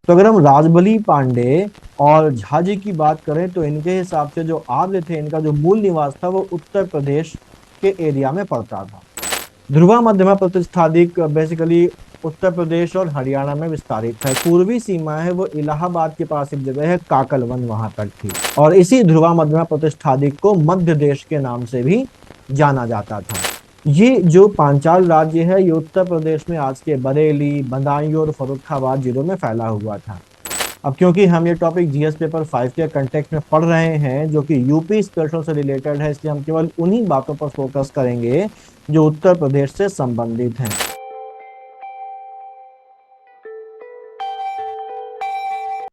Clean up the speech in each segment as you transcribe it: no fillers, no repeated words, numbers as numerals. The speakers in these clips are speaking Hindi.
तो अगर हम राजबली पांडे और झा जी की बात करें तो इनके हिसाब से जो आर्य थे, इनका जो मूल निवास था वो उत्तर प्रदेश के एरिया में पड़ता था। ध्रुवा मध्यमा प्रतिष्ठादिक बेसिकली उत्तर प्रदेश और हरियाणा में विस्तारित है। पूर्वी सीमा है वो इलाहाबाद के पास एक जगह है काकलवन, वहां तक थी। और इसी ध्रुवा मध्यमा प्रतिष्ठादिक को मध्य देश के नाम से भी जाना जाता था। ये जो पांचाल राज्य है ये उत्तर प्रदेश में आज के बरेली, बदायूं और फर्रुखाबाद जिलों में फैला हुआ था। अब क्योंकि हम ये टॉपिक जीएस पेपर 5 के कंटेक्स्ट में पढ़ रहे हैं जो कि यूपी स्पेशल से रिलेटेड है, इसलिए हम केवल उन्हीं बातों पर फोकस करेंगे जो उत्तर प्रदेश से संबंधित हैं।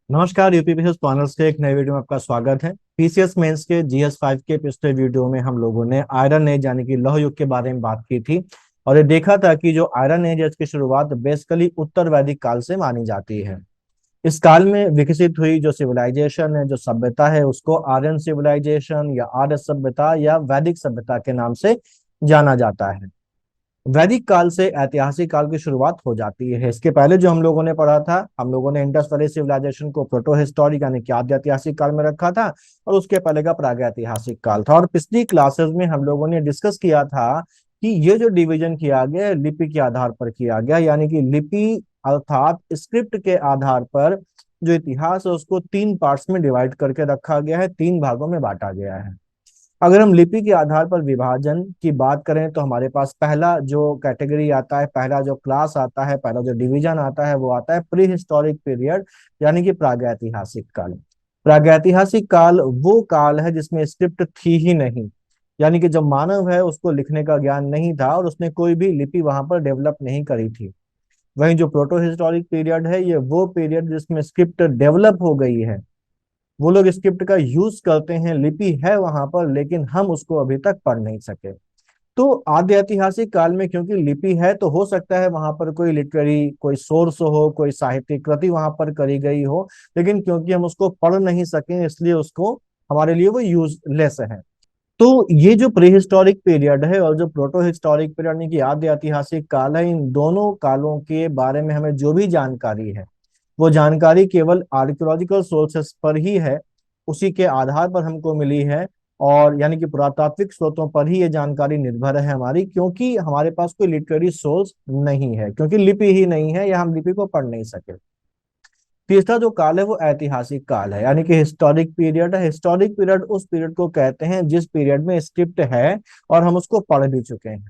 नमस्कार, यूपी पीसीएस प्लानर्स के एक नए वीडियो में आपका स्वागत है। पीसीएस मेंस के जीएस 5 के पिछले वीडियो में हम लोगों ने आयरन एज यानी कि लौह युग के बारे में बात की थी और ये देखा था कि जो आयरन एज है इसकी शुरुआत बेसिकली उत्तर वैदिक काल से मानी जाती है। इस काल में विकसित हुई जो सिविलाइजेशन है, जो सभ्यता है, उसको आर्यन सिविलाइजेशन या आर्य सभ्यता या वैदिक सभ्यता के नाम से जाना जाता है। वैदिक काल से ऐतिहासिक काल की शुरुआत हो जाती है। इसके पहले जो हम लोगों ने पढ़ा था, हम लोगों ने इंडस वैली सिविलाइजेशन को प्रोटो हिस्टोरिक यानी कि आद्य ऐतिहासिक काल में रखा था और उसके पहले का प्रागैतिहासिक काल था। और पिछली क्लासेस में हम लोगों ने डिस्कस किया था कि ये जो डिवीजन किया गया है लिपि के आधार पर किया गया, यानी कि लिपि अर्थात स्क्रिप्ट के आधार पर जो इतिहास है उसको तीन पार्ट्स में डिवाइड करके रखा गया है, तीन भागों में बांटा गया है। अगर हम लिपि के आधार पर विभाजन की बात करें तो हमारे पास पहला जो कैटेगरी आता है, पहला जो क्लास आता है, पहला जो डिवीजन आता है वो आता है प्री हिस्टोरिक पीरियड यानी कि प्रागैतिहासिक काल। प्रागैतिहासिक काल वो काल है जिसमें स्क्रिप्ट थी ही नहीं, यानी कि जब मानव है उसको लिखने का ज्ञान नहीं था और उसने कोई भी लिपि वहां पर डेवलप नहीं करी थी। वहीं जो प्रोटो हिस्टोरिक पीरियड है ये वो पीरियड जिसमें स्क्रिप्ट डेवलप हो गई है। वो लोग स्क्रिप्ट का यूज करते हैं, लिपि है वहां पर लेकिन हम उसको अभी तक पढ़ नहीं सके। तो आद्य ऐतिहासिक काल में क्योंकि लिपि है तो हो सकता है वहां पर कोई लिटरेरी कोई सोर्स हो, कोई साहित्यिक कृति वहां पर करी गई हो, लेकिन क्योंकि हम उसको पढ़ नहीं सके इसलिए उसको हमारे लिए वो यूजलेस है। तो ये जो प्री हिस्टोरिक पीरियड है और जो प्रोटो हिस्टोरिक पीरियड यानी कि आद्य ऐतिहासिक काल है, इन दोनों कालों के बारे में हमें जो भी जानकारी है वो जानकारी केवल आर्कियोलॉजिकल सोर्सेस पर ही है, उसी के आधार पर हमको मिली है। और यानी कि पुरातात्विक स्रोतों पर ही ये जानकारी निर्भर है हमारी, क्योंकि हमारे पास कोई लिटरेरी सोर्स नहीं है, क्योंकि लिपि ही नहीं है या हम लिपि को पढ़ नहीं सके। तीसरा जो काल है वो ऐतिहासिक काल है, यानी कि हिस्टोरिक पीरियड है। हिस्टोरिक पीरियड उस पीरियड को कहते हैं जिस पीरियड में स्क्रिप्ट है और हम उसको पढ़ भी चुके हैं।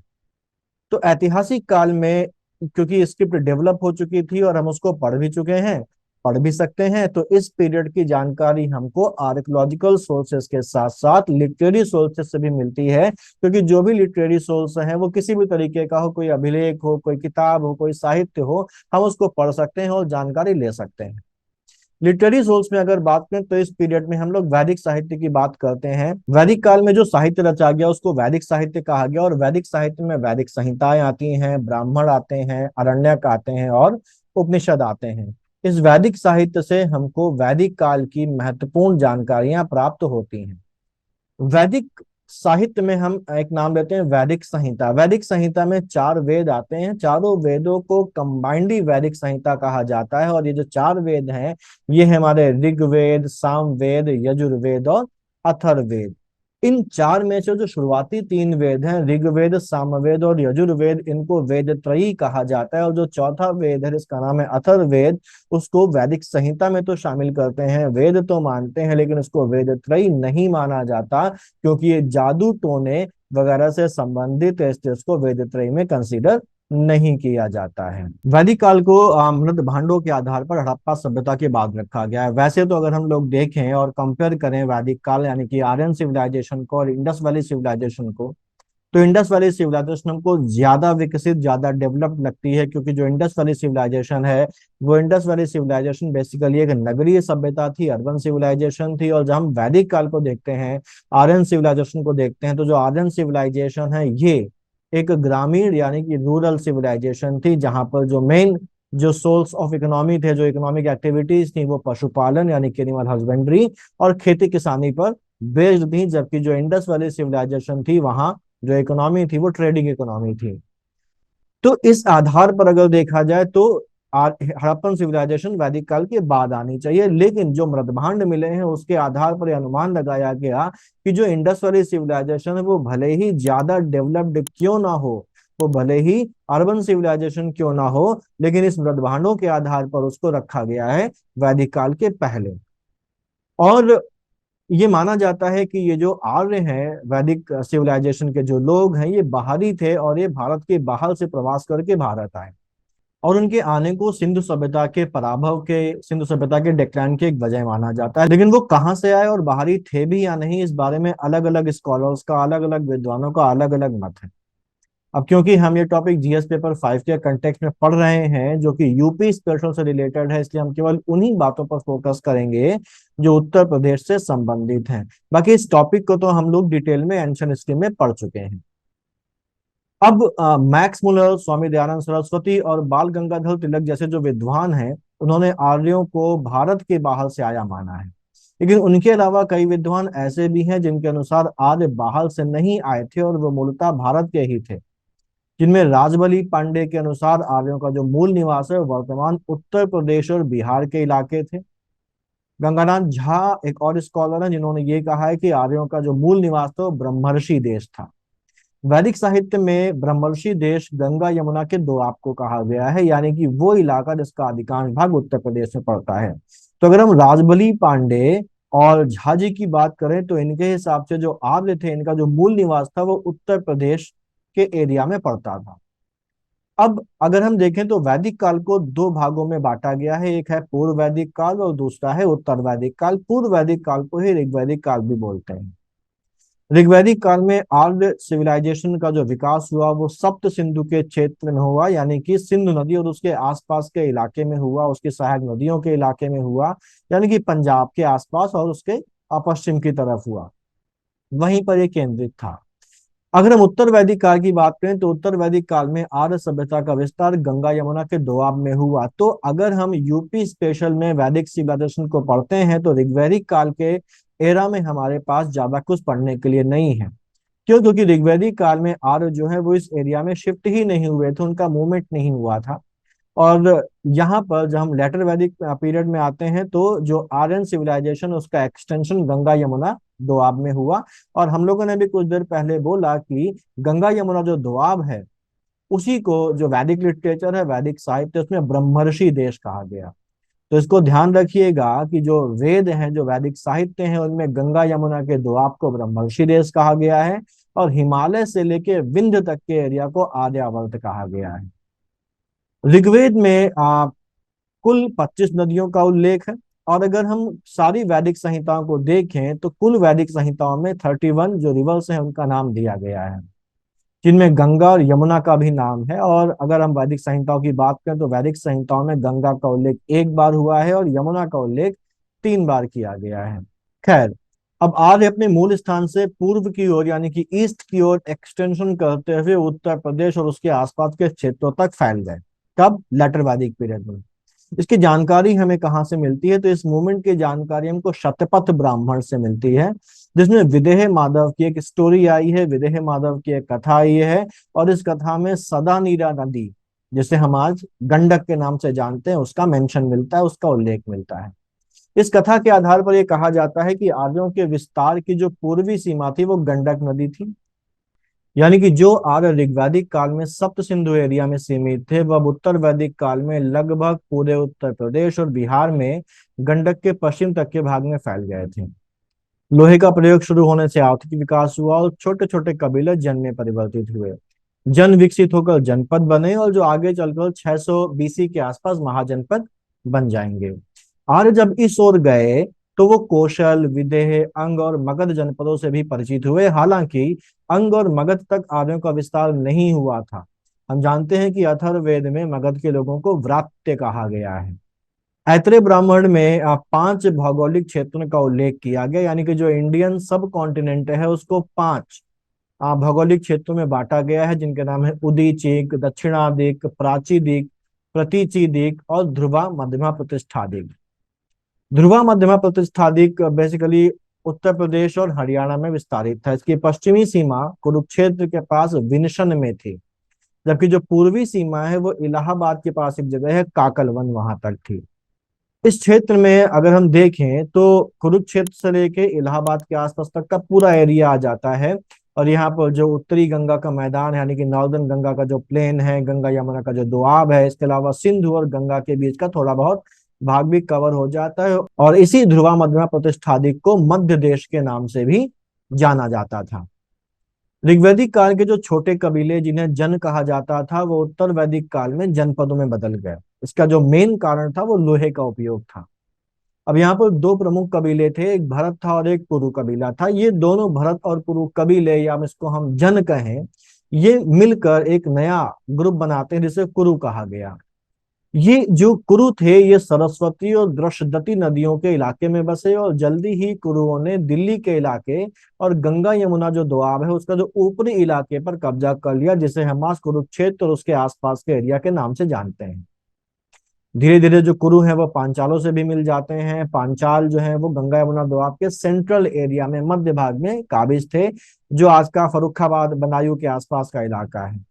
तो ऐतिहासिक काल में क्योंकि स्क्रिप्ट डेवलप हो चुकी थी और हम उसको पढ़ भी चुके हैं, पढ़ भी सकते हैं, तो इस पीरियड की जानकारी हमको आर्कियोलॉजिकल सोर्सेस के साथ साथ लिटरेरी सोर्सेस से भी मिलती है, क्योंकि जो भी लिटरेरी सोर्स है वो किसी भी तरीके का हो, कोई अभिलेख हो, कोई किताब हो, कोई साहित्य हो, हम उसको पढ़ सकते हैं और जानकारी ले सकते हैं। लिटरेरी सोर्स में अगर बात करें तो इस पीरियड में हम लोग वैदिक साहित्य की बात करते हैं। वैदिक काल में जो साहित्य रचा गया उसको वैदिक साहित्य कहा गया और वैदिक साहित्य में वैदिक संहिताएं आती हैं, ब्राह्मण आते हैं, आरण्यक आते हैं और उपनिषद आते हैं। इस वैदिक साहित्य से हमको वैदिक काल की महत्वपूर्ण जानकारियां प्राप्त होती हैं। वैदिक साहित्य में हम एक नाम लेते हैं वैदिक संहिता। वैदिक संहिता में चार वेद आते हैं, चारों वेदों को कंबाइंडली वैदिक संहिता कहा जाता है। और ये जो चार वेद हैं ये है हमारे ऋग्वेद, सामवेद, यजुर्वेद और अथर्ववेद। इन चार में से जो शुरुआती तीन वेद हैं ऋग्वेद, सामवेद और यजुर्वेद, इनको वेद त्रयी कहा जाता है। और जो चौथा वेद है जिसका नाम है अथर्ववेद, उसको वैदिक संहिता में तो शामिल करते हैं, वेद तो मानते हैं लेकिन उसको वेद त्रयी नहीं माना जाता, क्योंकि ये जादू टोने वगैरह से संबंधित है, इसलिए उसको वेद त्रयी में कंसीडर नहीं किया जाता है। वैदिक काल को मृत भांडों के आधार पर हड़प्पा सभ्यता के बाद रखा गया है। वैसे तो अगर हम लोग देखें और कंपेयर करें वैदिक काल यानी कि आर्यन सिविलाइजेशन को और इंडस वैली सिविलाइजेशन को, तो इंडस वैली सिविलाइजेशन हमको ज्यादा विकसित, ज्यादा डेवलप्ड लगती है, क्योंकि जो इंडस वैली सिविलाइजेशन है वो इंडस वैली सिविलाइजेशन बेसिकली एक नगरीय सभ्यता थी, अर्बन सिविलाइजेशन थी। और जब हम वैदिक काल को देखते हैं, आर्यन सिविलाइजेशन को देखते हैं, तो जो आर्यन सिविलाइजेशन है ये एक ग्रामीण यानी कि रूरल सिविलाइजेशन थी, जहां पर जो मेन जो सोर्स ऑफ इकोनॉमी थे, जो इकोनॉमिक एक्टिविटीज थी, वो पशुपालन यानी कि एनिमल हस्बेंड्री और खेती किसानी पर बेस्ड थी। जबकि जो इंडस वैली सिविलाइजेशन थी वहां जो इकोनॉमी थी वो ट्रेडिंग इकोनॉमी थी। तो इस आधार पर अगर देखा जाए तो हड़प्पन सिविलाइजेशन वैदिक काल के बाद आनी चाहिए। लेकिन जो मृदभांड मिले हैं उसके आधार पर यह अनुमान लगाया गया कि जो इंडस वैली सिविलाइजेशन है वो भले ही ज्यादा डेवलप्ड क्यों ना हो, वो भले ही अर्बन सिविलाइजेशन क्यों ना हो, लेकिन इस मृदभांडों के आधार पर उसको रखा गया है वैदिक काल के पहले। और ये माना जाता है कि ये जो आर्य हैं, वैदिक सिविलाइजेशन के जो लोग हैं, ये बाहरी थे और ये भारत के बाहर से प्रवास करके भारत आए। और उनके आने को सिंधु सभ्यता के पराभव के, सिंधु सभ्यता के डिक्लाइन की एक वजह माना जाता है। लेकिन वो कहाँ से आए और बाहरी थे भी या नहीं, इस बारे में अलग अलग स्कॉलर्स का, अलग अलग विद्वानों का अलग अलग मत है। अब क्योंकि हम ये टॉपिक जीएस पेपर 5 के कंटेक्स्ट में पढ़ रहे हैं जो कि यूपी स्पेशल से रिलेटेड है, इसलिए हम केवल उन्हीं बातों पर फोकस करेंगे जो उत्तर प्रदेश से संबंधित हैं। बाकी इस टॉपिक को तो हम लोग डिटेल में एंशिएंट हिस्ट्री में पढ़ चुके हैं। अब मैक्स मुलर, स्वामी दयानंद सरस्वती और बाल गंगाधर तिलक जैसे जो विद्वान हैं, उन्होंने आर्यों को भारत के बाहर से आया माना है। लेकिन उनके अलावा कई विद्वान ऐसे भी हैं जिनके अनुसार आर्य बाहर से नहीं आए थे और वो मूलतः भारत के ही थे, जिनमें राजबली पांडे के अनुसार आर्यों का जो मूल निवास है वर्तमान उत्तर प्रदेश और बिहार के इलाके थे। गंगानाथ झा एक और स्कॉलर हैं जिन्होंने ये कहा है कि आर्यों का जो मूल निवास था वो ब्रह्मर्षि देश था। वैदिक साहित्य में ब्रह्मर्षि देश गंगा यमुना के दोआब को कहा गया है, यानी कि वो इलाका जिसका अधिकांश भाग उत्तर प्रदेश में पड़ता है। तो अगर हम राजबली पांडे और झा जी की बात करें तो इनके हिसाब से जो आर्य थे, इनका जो मूल निवास था वो उत्तर प्रदेश के एरिया में पड़ता था। अब अगर हम देखें तो वैदिक काल को दो भागों में बांटा गया है, एक है पूर्व वैदिक काल और दूसरा है उत्तर वैदिक काल। पूर्व वैदिक काल को ही ऋग्वैदिक काल भी बोलते हैं। ऋग्वैदिक काल में आर्य सिविलाइजेशन का जो विकास हुआ वो सप्त सिंधु के क्षेत्र में हुआ, यानी कि सिंधु नदी और उसके आसपास के इलाके में हुआ, उसकी सहायक नदियों के इलाके में हुआ, यानी कि पंजाब के आसपास और उसके पश्चिम की तरफ हुआ, वहीं पर ये केंद्रित था। अगर हम उत्तर वैदिक काल की बात करें तो उत्तर वैदिक काल में आर्य सभ्यता का विस्तार गंगा यमुना के दोआब में हुआ। तो अगर हम यूपी स्पेशल में वैदिक सिविलाइजेशन को पढ़ते हैं तो ऋग्वैदिक काल के एरा में हमारे पास ज्यादा कुछ पढ़ने के लिए नहीं है। क्यों? क्योंकि ऋग्वैदिक काल में आर्य जो है वो इस एरिया में शिफ्ट ही नहीं हुए थे, उनका मूवमेंट नहीं हुआ था। और यहाँ पर जब हम लेटर वैदिक पीरियड में आते हैं तो जो आर्यन सिविलाइजेशन उसका एक्सटेंशन गंगा यमुना दोआब में हुआ। और हम लोगों ने भी कुछ देर पहले बोला कि गंगा यमुना जो दोआब है उसी को जो वैदिक लिटरेचर है, वैदिक साहित्य, उसमें ब्रह्मर्षि देश कहा गया। तो इसको ध्यान रखिएगा कि जो वेद हैं, जो वैदिक साहित्य हैं, उनमें गंगा यमुना के दोआब को ब्रह्मर्षि देश कहा गया है और हिमालय से लेके विंध्य तक के एरिया को आर्यावर्त कहा गया है। ऋग्वेद में कुल 25 नदियों का उल्लेख है। और अगर हम सारी वैदिक संहिताओं को देखें तो कुल वैदिक संहिताओं में 31 जो रिवर्स हैं उनका नाम दिया गया है, जिनमें गंगा और यमुना का भी नाम है। और अगर हम वैदिक संहिताओं की बात करें तो वैदिक संहिताओं में गंगा का उल्लेख एक बार हुआ है और यमुना का उल्लेख 3 बार किया गया है। खैर, अब आर्य अपने मूल स्थान से पूर्व की ओर यानी कि ईस्ट की ओर एक्सटेंशन करते हुए उत्तर प्रदेश और उसके आसपास के क्षेत्रों तक फैल गए। कब? लेटर वैदिक पीरियड में। इसकी जानकारी हमें कहाँ से मिलती है? तो इस मूवमेंट की जानकारी हमको शतपथ ब्राह्मण से मिलती है, जिसमें विदेह माधव की एक स्टोरी आई है, विदेह माधव की एक कथा आई है। और इस कथा में सदा नीरा नदी, जिसे हम आज गंडक के नाम से जानते हैं, उसका मेंशन मिलता है, उसका उल्लेख मिलता है। इस कथा के आधार पर यह कहा जाता है कि आर्यों के विस्तार की जो पूर्वी सीमा थी वो गंडक नदी थी, यानी कि जो आर्य ऋग्वैदिक काल में सप्त सिंधु एरिया में सीमित थे वह उत्तर वैदिक काल में लगभग पूरे उत्तर प्रदेश और बिहार में गंडक के पश्चिम तक के भाग में फैल गए थे। लोहे का प्रयोग शुरू होने से आर्थिक विकास हुआ और छोटे छोटे कबीले जन में परिवर्तित हुए। जन विकसित होकर जनपद बने और जो आगे चलकर 600 बीसी के आसपास महाजनपद बन जाएंगे। आर्य जब इस ओर गए तो वो कौशल, विदेह, अंग और मगध जनपदों से भी परिचित हुए। हालांकि अंग और मगध तक आर्यों का विस्तार नहीं हुआ था। हम जानते हैं कि अथर्ववेद में मगध के लोगों को व्रात्य कहा गया है। ऐत्रेय ब्राह्मण में 5 भौगोलिक क्षेत्रों का उल्लेख किया गया, यानी कि जो इंडियन सब कॉन्टिनेंट है उसको 5 भौगोलिक क्षेत्रों में बांटा गया है, जिनके नाम है उदीचीक, दक्षिणादिक, प्राचीदिक, प्रतीचीदिक और ध्रुवा मध्यमा प्रतिष्ठादिक। ध्रुवा मध्यमा प्रतिष्ठादिक बेसिकली उत्तर प्रदेश और हरियाणा में विस्तारित था। इसकी पश्चिमी सीमा कुरुक्षेत्र के पास विनशन में थी। जबकि जो पूर्वी सीमा है वो इलाहाबाद के पास एक जगह है काकलवन, वहां तक थी। इस क्षेत्र में अगर हम देखें तो कुरुक्षेत्र से लेके इलाहाबाद के आसपास तक का पूरा एरिया आ जाता है। और यहाँ पर जो उत्तरी गंगा का मैदान है, यानी कि नॉर्दर्न गंगा का जो प्लेन है, गंगा यमुना का जो दोआब है, इसके अलावा सिंधु और गंगा के बीच का थोड़ा बहुत भाग भी कवर हो जाता है। और इसी ध्रुवा मध्यमा प्रतिष्ठादिक को मध्य देश के नाम से भी जाना जाता था। ऋग्वैदिक काल के जो छोटे कबीले जिन्हें जन कहा जाता था, वो उत्तर वैदिक काल में जनपदों में बदल गए। इसका जो मेन कारण था वो लोहे का उपयोग था। अब यहाँ पर दो प्रमुख कबीले थे, एक भरत था और एक पुरु कबीला था। ये दोनों भरत और पुरु कबीले, या हम इसको हम जन कहें, ये मिलकर एक नया ग्रुप बनाते हैं जिसे कुरु कहा गया। ये जो कुरु थे ये सरस्वती और दृशदती नदियों के इलाके में बसे, और जल्दी ही कुरुओं ने दिल्ली के इलाके और गंगा यमुना जो दोआब है उसका जो ऊपरी इलाके पर कब्जा कर लिया, जिसे हम आज कुरुक्षेत्र और उसके आसपास के एरिया के नाम से जानते हैं। धीरे धीरे जो कुरु हैं वो पांचालों से भी मिल जाते हैं। पांचाल जो है वो गंगा यमुना दोआब के सेंट्रल एरिया में, मध्य भाग में काबिज थे, जो आज का फर्रुखाबाद बदायूं के आसपास का इलाका है।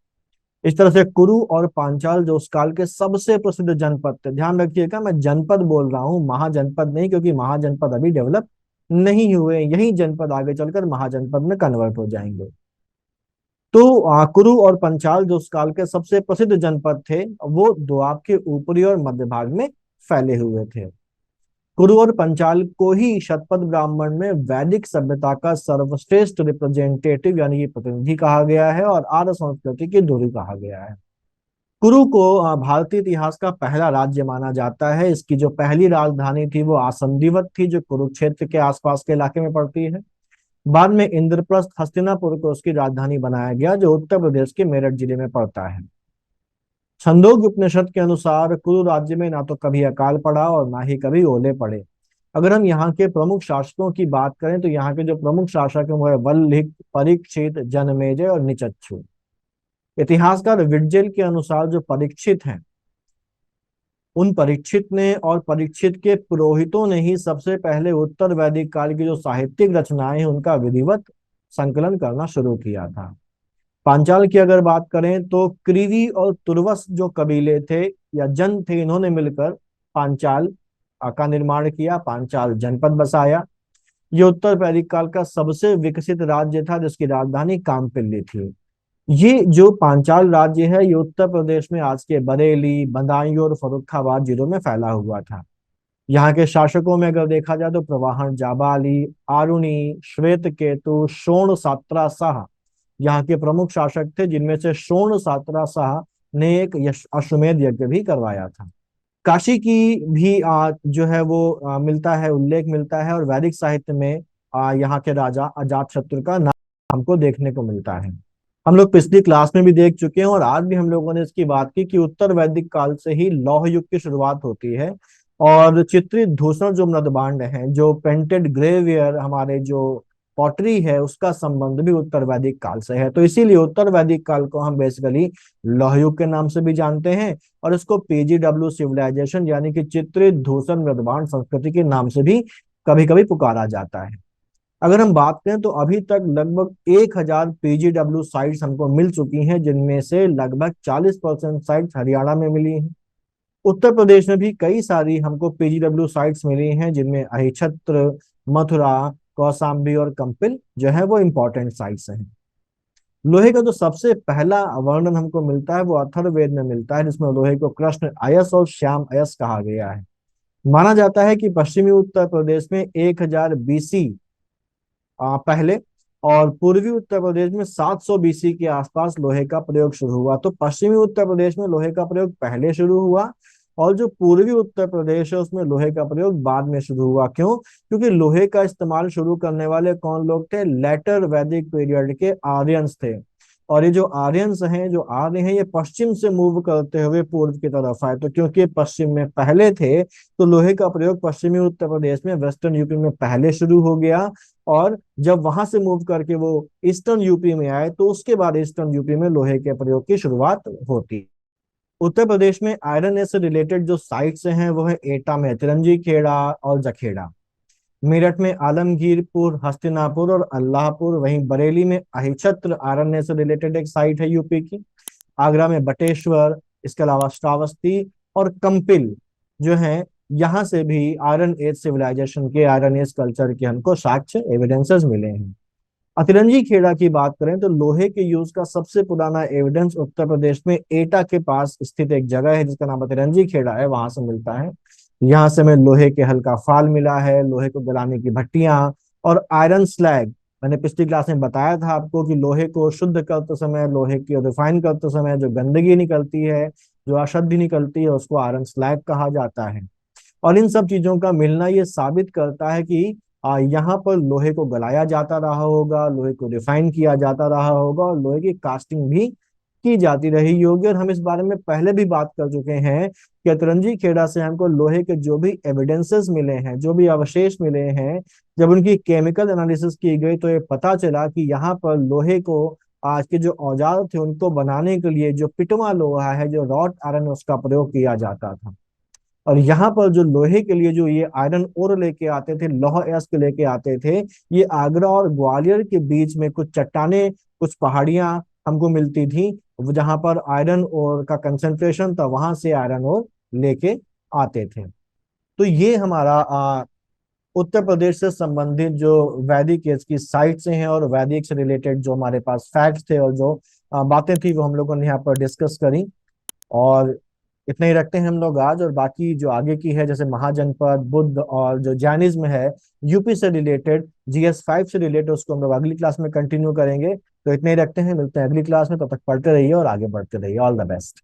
इस तरह से कुरु और पांचाल जो उस काल के सबसे प्रसिद्ध जनपद थे। ध्यान रखिएगा, मैं जनपद बोल रहा हूँ, महाजनपद नहीं, क्योंकि महाजनपद अभी डेवलप नहीं हुए। यही जनपद आगे चलकर महाजनपद में कन्वर्ट हो जाएंगे। तो कुरु और पंचाल जो उस काल के सबसे प्रसिद्ध जनपद थे, वो दोआब के ऊपरी और मध्य भाग में फैले हुए थे। कुरु और पंचाल को ही शतपथ ब्राह्मण में वैदिक सभ्यता का सर्वश्रेष्ठ रिप्रेजेंटेटिव यानी कि प्रतिनिधि कहा गया है, और आर्य संस्कृति की धुरी कहा गया है। कुरु को भारतीय इतिहास का पहला राज्य माना जाता है। इसकी जो पहली राजधानी थी वो आसंदीवत थी, जो कुरुक्षेत्र के आसपास के इलाके में पड़ती है। बाद में इंद्रप्रस्थ हस्तिनापुर को उसकी राजधानी बनाया गया, जो उत्तर प्रदेश के मेरठ जिले में पड़ता है। छंदोग्य उपनिषद के अनुसार कुरु राज्य में ना तो कभी अकाल पड़ा और ना ही कभी ओले पड़े। अगर हम यहाँ के प्रमुख शासकों की बात करें तो यहाँ के जो प्रमुख शासक हैं वो है वल्लिक, परीक्षित, जनमेजय और निचच्छू। इतिहासकार विट्जेल के अनुसार जो परीक्षित हैं, उन परीक्षित ने और परीक्षित के पुरोहितों ने ही सबसे पहले उत्तर वैदिक काल की जो साहित्यिक रचनाएं हैं उनका विधिवत संकलन करना शुरू किया था। पांचाल की अगर बात करें तो क्रीवी और तुर्वस जो कबीले थे या जन थे, इन्होंने मिलकर पांचाल का निर्माण किया, पांचाल जनपद बसाया। ये उत्तर वैदिक काल का सबसे विकसित राज्य था, जिसकी राजधानी कामपिल्ली थी। ये जो पांचाल राज्य है ये उत्तर प्रदेश में आज के बरेली, बदायूं और फर्रुखाबाद जिलों में फैला हुआ था। यहाँ के शासकों में अगर देखा जाए तो प्रवाहन जाबाली, आरुणी, श्वेत केतु, शोण सात्रा शाह यहाँ के प्रमुख शासक थे, जिनमें से शोण सात्रा शाह ने एक अश्वमेध यज्ञ भी करवाया था। काशी की भी जो है वो मिलता है, उल्लेख मिलता है, और वैदिक साहित्य में यहाँ के राजा अजातशत्रु का नाम हमको देखने को मिलता है। हम लोग पिछली क्लास में भी देख चुके हैं और आज भी हम लोगों ने इसकी बात की कि उत्तर वैदिक काल से ही लौह युग की शुरुआत होती है। और चित्रित धूसर जो मृदभांड हैं, जो पेंटेड ग्रेवियर, हमारे जो पॉटरी है, उसका संबंध भी उत्तर वैदिक काल से है। तो इसीलिए उत्तर वैदिक काल को हम बेसिकली लौह युग के नाम से भी जानते हैं, और इसको पीजीडब्ल्यू सिविलाइजेशन यानी कि चित्रित धूसर मृदभांड संस्कृति के नाम से भी कभी कभी पुकारा जाता है। अगर हम बात करें तो अभी तक लगभग 1000 पीजीडब्ल्यू साइट्स हमको मिल चुकी हैं, जिनमें से लगभग 40% साइट्स हरियाणा में मिली हैं। उत्तर प्रदेश में भी कई सारी हमको पीजीडब्ल्यू साइट्स मिली हैं, जिनमें अहिछत्र, मथुरा, कौशाम्बी और कंपिल जो है वो इंपॉर्टेंट साइट्स हैं। लोहे का जो सबसे पहला वर्णन हमको मिलता है वो अथर्ववेद में मिलता है, जिसमें लोहे को कृष्ण अयस और श्याम अयस कहा गया है। माना जाता है कि पश्चिमी उत्तर प्रदेश में 1000 बीसी पहले और पूर्वी उत्तर प्रदेश में 700 बीसी के आसपास लोहे का प्रयोग शुरू हुआ। तो पश्चिमी उत्तर प्रदेश में लोहे का प्रयोग पहले शुरू हुआ, और जो पूर्वी उत्तर प्रदेश है उसमें लोहे का प्रयोग बाद में शुरू हुआ। क्यों? क्योंकि लोहे का इस्तेमाल शुरू करने वाले कौन लोग थे? लेटर वैदिक पीरियड के आर्यंस थे। और ये जो आर्यंस हैं, जो आर्य हैं, ये पश्चिम से मूव करते हुए पूर्व की तरफ आए। तो क्योंकि ये पश्चिम में पहले थे, तो लोहे का प्रयोग पश्चिमी उत्तर प्रदेश में, वेस्टर्न यूपी में पहले शुरू हो गया। और जब वहां से मूव करके वो ईस्टर्न यूपी में आए, तो उसके बाद ईस्टर्न यूपी में लोहे के प्रयोग की शुरुआत होती। उत्तर प्रदेश में आयरन एस से रिलेटेड जो साइट्स हैं वो है एटा में तिरंजी खेड़ा और जखेड़ा, मेरठ में आलमगीरपुर, हस्तिनापुर और अल्लाहपुर, वहीं बरेली में अहिछत्र आयरन एस से रिलेटेड एक साइट है यूपी की। आगरा में बटेश्वर, इसके अलावा श्रावस्ती और कंपिल जो है, यहाँ से भी आयरन एज सिविलाइजेशन के, आयरन एज कल्चर के हमको साक्ष्य एविडेंसेस मिले हैं। अतिरंजी खेड़ा की बात करें तो लोहे के यूज का सबसे पुराना एविडेंस उत्तर प्रदेश में एटा के पास स्थित एक जगह है जिसका नाम अतिरंजी खेड़ा है, वहां से मिलता है। यहाँ से हमें लोहे के हल्का फाल मिला है, लोहे को गलाने की भट्टियां और आयरन स्लैग। मैंने पिछली क्लास में बताया था आपको कि लोहे को शुद्ध करते समय, लोहे की रिफाइन करते समय जो गंदगी निकलती है, जो अशुद्धि निकलती है, उसको आयरन स्लैग कहा जाता है। और इन सब चीजों का मिलना ये साबित करता है कि यहाँ पर लोहे को गलाया जाता रहा होगा, लोहे को रिफाइन किया जाता रहा होगा और लोहे की कास्टिंग भी की जाती रही होगी। और हम इस बारे में पहले भी बात कर चुके हैं कि अतरंजी खेड़ा से हमको लोहे के जो भी एविडेंसेस मिले हैं, जो भी अवशेष मिले हैं, जब उनकी केमिकल एनालिसिस की गई तो ये पता चला कि यहाँ पर लोहे को, आज के जो औजार थे उनको बनाने के लिए जो पिटवा लोहा है, जो रॉट आयरन, उसका प्रयोग किया जाता था। और यहाँ पर जो लोहे के लिए जो ये आयरन ओर लेके आते थे, लौह अयस्क लेके आते थे, ये आगरा और ग्वालियर के बीच में कुछ चट्टाने, कुछ पहाड़ियां हमको मिलती थी, जहां पर आयरन ओर का कंसंट्रेशन था, वहां से आयरन ओर लेके आते थे। तो ये हमारा उत्तर प्रदेश से संबंधित जो वैदिक एज की साइट्स हैं और वैदिक से रिलेटेड जो हमारे पास फैक्ट्स थे और जो बातें थी, वो हम लोगों ने यहाँ पर डिस्कस करी। और इतना ही रखते हैं हम लोग आज, और बाकी जो आगे की है, जैसे महाजनपद, बुद्ध और जो जैनिज्म है यूपी से रिलेटेड, GS 5 से रिलेटेड, उसको हम लोग अगली क्लास में कंटिन्यू करेंगे। तो इतने ही रखते हैं, मिलते हैं अगली क्लास में, तब तक पढ़ते रहिए और आगे बढ़ते रहिए। All the best.